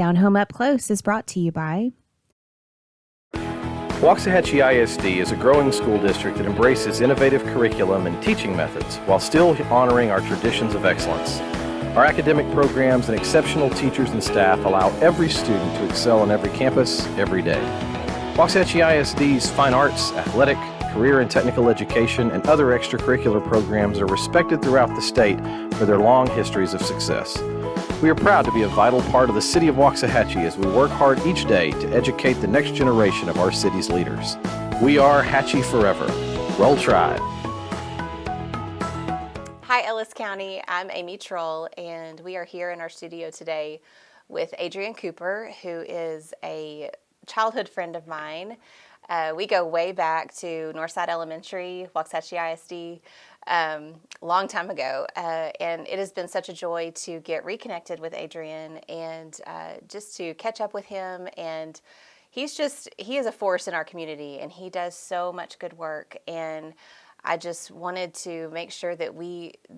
DownHome Up Close is brought to you by Waxahachie ISD is a growing school district that embraces innovative curriculum and teaching methods while still honoring our traditions of excellence. Our academic programs and exceptional teachers and staff allow every student to excel on every campus, every day. Waxahachie ISD's fine arts, athletic, career and technical education, and other extracurricular programs are respected throughout the state for their long histories of success. We are proud to be a vital part of the city of Waxahachie as we work hard each day to educate the next generation of our city's leaders. We are Hatchie Forever. Roll Tribe. Hi, Ellis County. I'm Amy Troll, and we are here in our studio today with Adrian Cooper, who is a childhood friend of mine. We go way back to Northside Elementary, Waxahachie ISD, long time ago, and it has been such a joy to get reconnected with Adrian and just to catch up with him. And he is a force in our community, and he does so much good work. And I just wanted to make sure that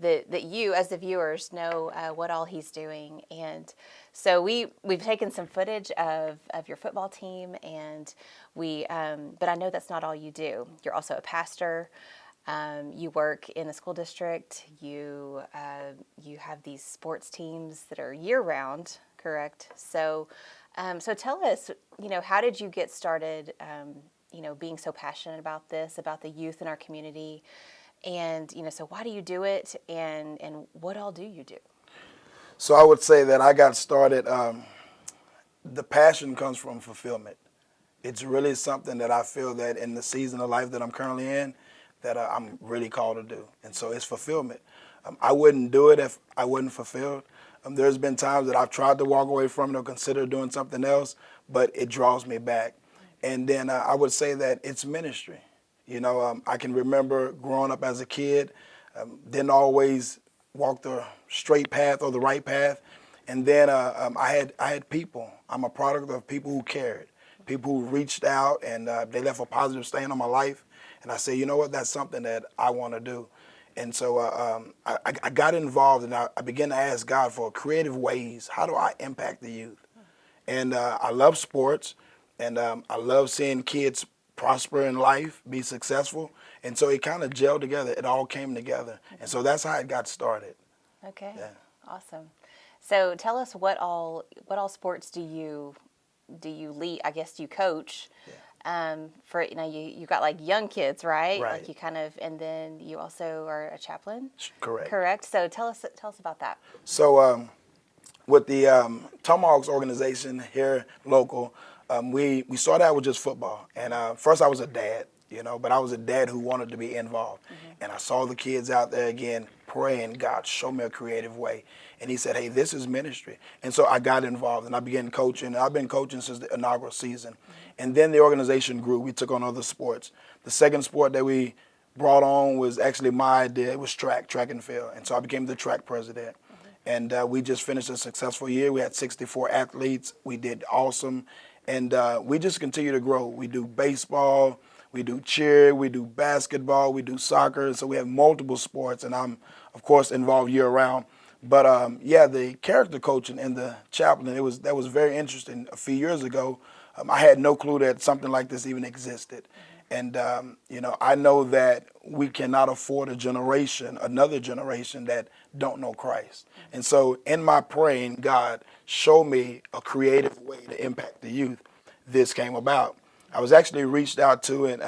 that you as the viewers know what all he's doing. And so we've taken some footage of your football team, and but I know that's not all you do. You're also a pastor. You work in the school district. You have these sports teams that are year round, correct? So tell us, how did you get started? Being so passionate about this, about the youth in our community, and so why do you do it, and what all do you do? So I would say that I got started. The passion comes from fulfillment. It's really something that I feel that in the season of life that I'm currently in, that I'm really called to do. And so it's fulfillment. I wouldn't do it if I wasn't fulfilled. There's been times that I've tried to walk away from it or consider doing something else, but it draws me back. And then I would say that it's ministry. I can remember growing up as a kid, didn't always walk the straight path or the right path. And then I had people. I'm a product of people who cared, people who reached out, and they left a positive stain on my life. And I say, you know what, that's something that I want to do. And so I got involved, and I began to ask God for creative ways. How do I impact the youth? And I love sports, and I love seeing kids prosper in life, be successful. And so it kind of gelled together. It all came together. And so that's how it got started. Okay, yeah. Awesome. So tell us what all sports do you lead? I guess you coach. Yeah. For you got like young kids, right? Right. Like you and then you also are a chaplain. Correct. Correct. So tell us about that. So with the Tomahawks organization here local, we started out with just football. And first I was a dad, but I was a dad who wanted to be involved. Mm-hmm. And I saw the kids out there again praying, God, show me a creative way. And he said, hey, this is ministry. And so I got involved and I began coaching. I've been coaching since the inaugural season. Mm-hmm. And then the organization grew. We took on other sports. The second sport that we brought on was actually my idea. It was track and field. And so I became the track president. Mm-hmm. And we just finished a successful year. We had 64 athletes. We did awesome. And we just continue to grow. We do baseball, we do cheer, we do basketball, we do soccer. So we have multiple sports, and I'm, of course, involved year round. But the character coaching and the chaplain, that was very interesting. A few years ago, I had no clue that something like this even existed. And, I know that we cannot afford another generation that don't know Christ. And so in my praying, God, show me a creative way to impact the youth. This came about. I was actually reached out to and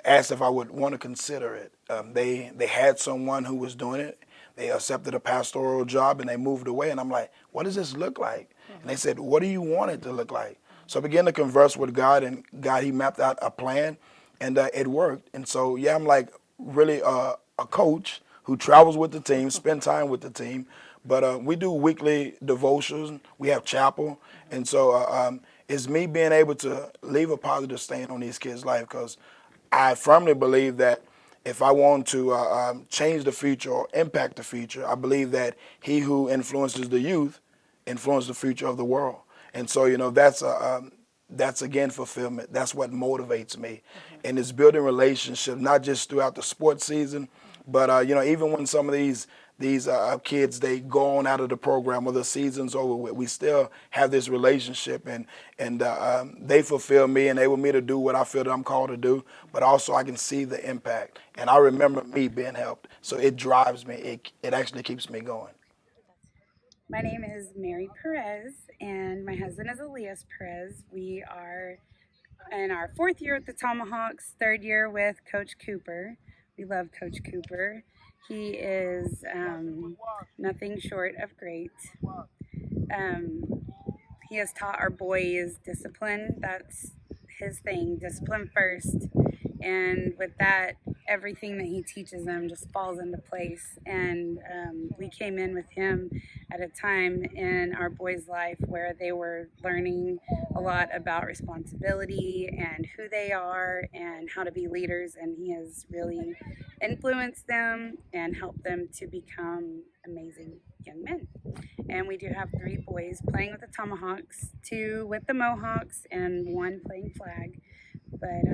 asked if I would want to consider it. They had someone who was doing it. They accepted a pastoral job and they moved away. And I'm like, what does this look like? Mm-hmm. And they said, what do you want it to look like? So I began to converse with God, and God, he mapped out a plan, and it worked. And so, I'm like really a coach who travels with the team, spend time with the team. But we do weekly devotions. We have chapel. And so it's me being able to leave a positive stain on these kids' life, because I firmly believe that if I want to change the future or impact the future, I believe that he who influences the youth influences the future of the world. And so, that's again fulfillment. That's what motivates me. Mm-hmm. And it's building relationships, not just throughout the sports season, But even when some of these kids, they go on out of the program or the season's over with, we still have this relationship, and they fulfill me and enable me to do what I feel that I'm called to do. But also I can see the impact, and I remember me being helped, so it drives me. It actually keeps me going. My name is Mary Perez, and my husband is Elias Perez. We are in our 4th year at the Tomahawks, 3rd year with Coach Cooper. We love Coach Cooper. He is nothing short of great. He has taught our boys discipline. That's his thing, discipline first. And with that, everything that he teaches them just falls into place. And we came in with him at a time in our boys' life where they were learning a lot about responsibility and who they are and how to be leaders. And he has really influenced them and helped them to become amazing young men. And we do have 3 boys playing with the Tomahawks, 2 with the Mohawks, and 1 playing flag. But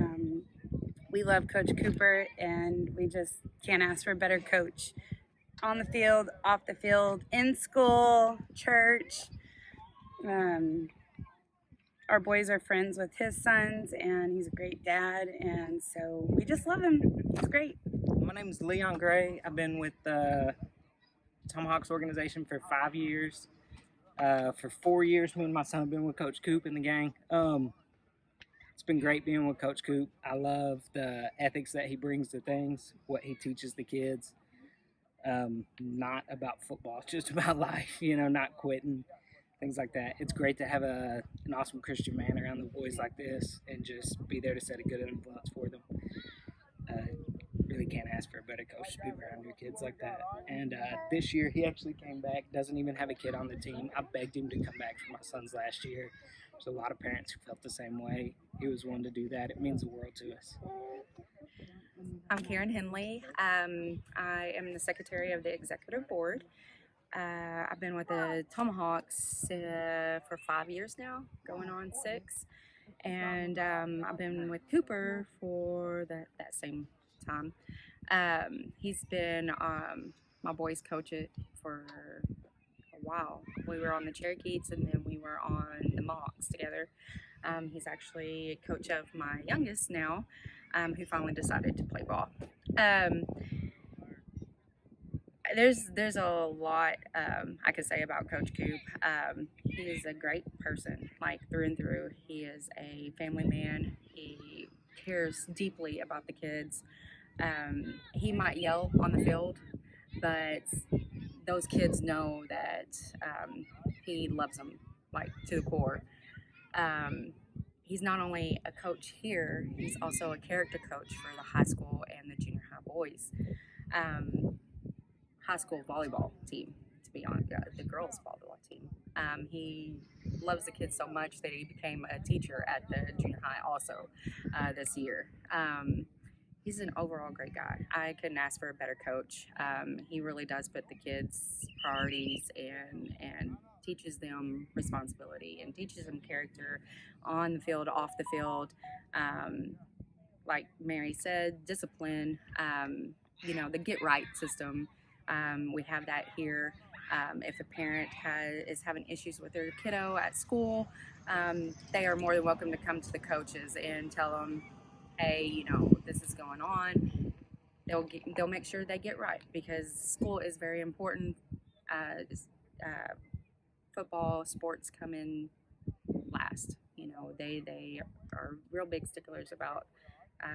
we love Coach Cooper, and we just can't ask for a better coach. On the field, off the field, in school, church. Our boys are friends with his sons, and he's a great dad, and so we just love him. It's great. My name is Leon Gray. I've been with the Tomahawks organization for 5 years. For 4 years, me and my son have been with Coach Coop in the gang. It's been great being with Coach Coop. I love the ethics that he brings to things, what he teaches the kids. Not about football, it's just about life, not quitting, things like that. It's great to have an awesome Christian man around the boys like this and just be there to set a good influence for them. Really can't ask for a better coach to be around your kids like that. And this year he actually came back, doesn't even have a kid on the team. I begged him to come back for my sons last year. There's a lot of parents who felt the same way. He was one to do that. It means the world to us. I'm Karen Henley. I am the secretary of the executive board. I've been with the Tomahawks for 5 years now, going on 6. And I've been with Cooper for that same time. He's been my boys' coach for a while. We were on the Cherokees, and then we were on the Mohawks together. He's actually coach of my youngest now, who finally decided to play ball. There's a lot I could say about Coach Coop. He is a great person, like through and through. He is a family man. He cares deeply about the kids. He might yell on the field, but those kids know that he loves them, like, to the core. He's not only a coach here, he's also a character coach for the high school and the junior high boys. High school volleyball team, to be honest, the girls volleyball team. He loves the kids so much that he became a teacher at the junior high also this year. He's an overall great guy. I couldn't ask for a better coach. He really does put the kids' priorities and teaches them responsibility and teaches them character on the field, off the field. Like Mary said, discipline, the get right system. We have that here. If a parent is having issues with their kiddo at school, they are more than welcome to come to the coaches and tell them, hey, this is going on. They'll make sure they get right, because school is very important. Football, sports come in last. They are real big sticklers about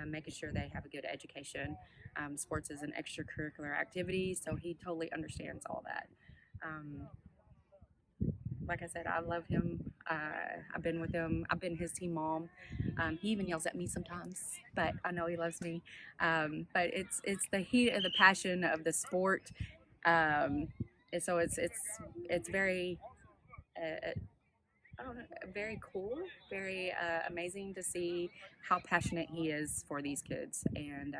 making sure they have a good education. Sports is an extracurricular activity, so he totally understands all that. Like I said, I love him. I've been with him. I've been his team mom. He even yells at me sometimes, but I know he loves me. But it's the heat and the passion of the sport. And so it's very very cool, very amazing to see how passionate he is for these kids, and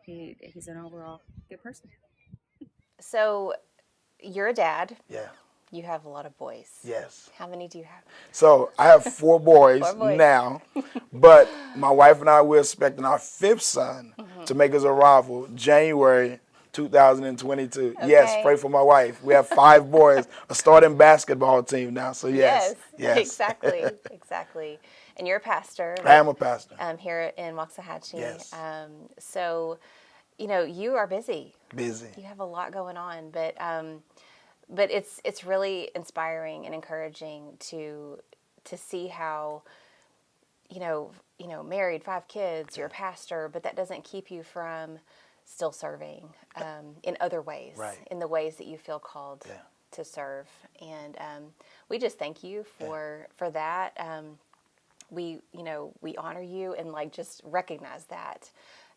he's an overall good person. So, you're a dad. Yeah. You have a lot of boys. Yes. How many do you have? So I have 4 boys, 4 boys. now, but my wife and I, we're expecting our 5th son to make his arrival January 2022. Okay. Yes, pray for my wife. We have 5 boys, a starting basketball team now. So yes. Exactly, exactly. And you're a pastor. I am a pastor. Here in Waxahachie. Yes. So, you are busy. Busy. You have a lot going on, but it's really inspiring and encouraging to see how, married, 5 kids, you're a pastor, but that doesn't keep you from still serving in other ways, Right. in the ways that you feel called to serve. And we just thank you for that. We honor you and just recognize that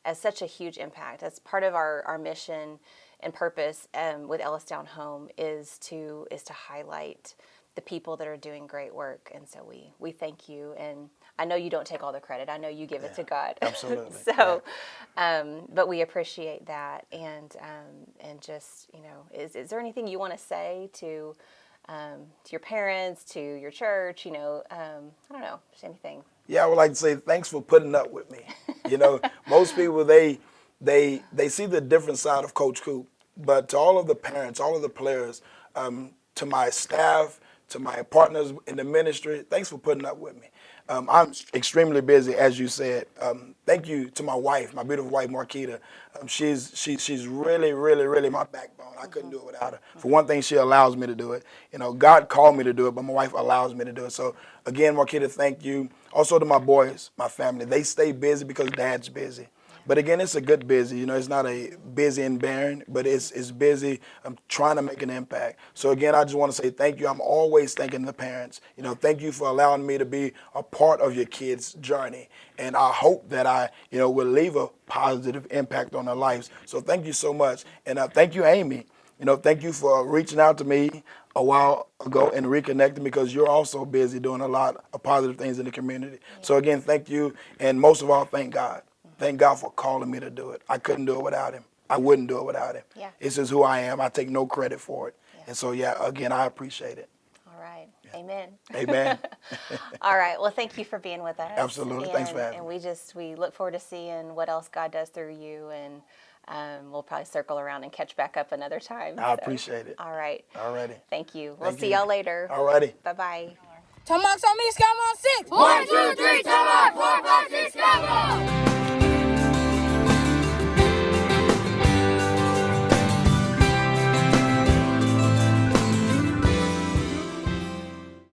as such a huge impact. As part of our mission and purpose with Ellis DownHome is to highlight the people that are doing great work. And so we thank you. And I know you don't take all the credit. I know you give it to God. Absolutely. So, but we appreciate that. And just, is there anything you want to say to your parents, to your church, I don't know, just anything. Yeah, I would like to say thanks for putting up with me. Most people, they see the different side of Coach Coop, but to all of the parents, all of the players, to my staff, to my partners in the ministry, thanks for putting up with me. I'm extremely busy, as you said. Thank you to my wife, my beautiful wife, Marquita. She's really, really, really my backbone. I couldn't do it without her. For one thing, she allows me to do it. God called me to do it, but my wife allows me to do it. So again, Marquita, thank you. Also to my boys, my family. They stay busy because Dad's busy. But again, it's a good busy. It's not a busy and barren, but it's busy. I'm trying to make an impact. So again, I just want to say thank you. I'm always thanking the parents. Thank you for allowing me to be a part of your kids' journey. And I hope that I, will leave a positive impact on their lives. So thank you so much. And thank you, Amy. Thank you for reaching out to me a while ago and reconnecting because you're also busy doing a lot of positive things in the community. Yeah. So again, thank you. And most of all, thank God. Thank God for calling me to do it. I couldn't do it without him. I wouldn't do it without him. Yeah. It's just who I am. I take no credit for it. Yeah. And so, again, I appreciate it. All right. Yeah. Amen. Amen. All right. Well, thank you for being with us. Absolutely. Thanks for having me. And we look forward to seeing what else God does through you. And we'll probably circle around and catch back up another time. I appreciate it. All right. All righty. Thank you. We'll see y'all later. All righty. Bye-bye. Tomahawks on me, Scott on 6. 1, 2, 3, Tomahawk. 4, 5, 6, Scott.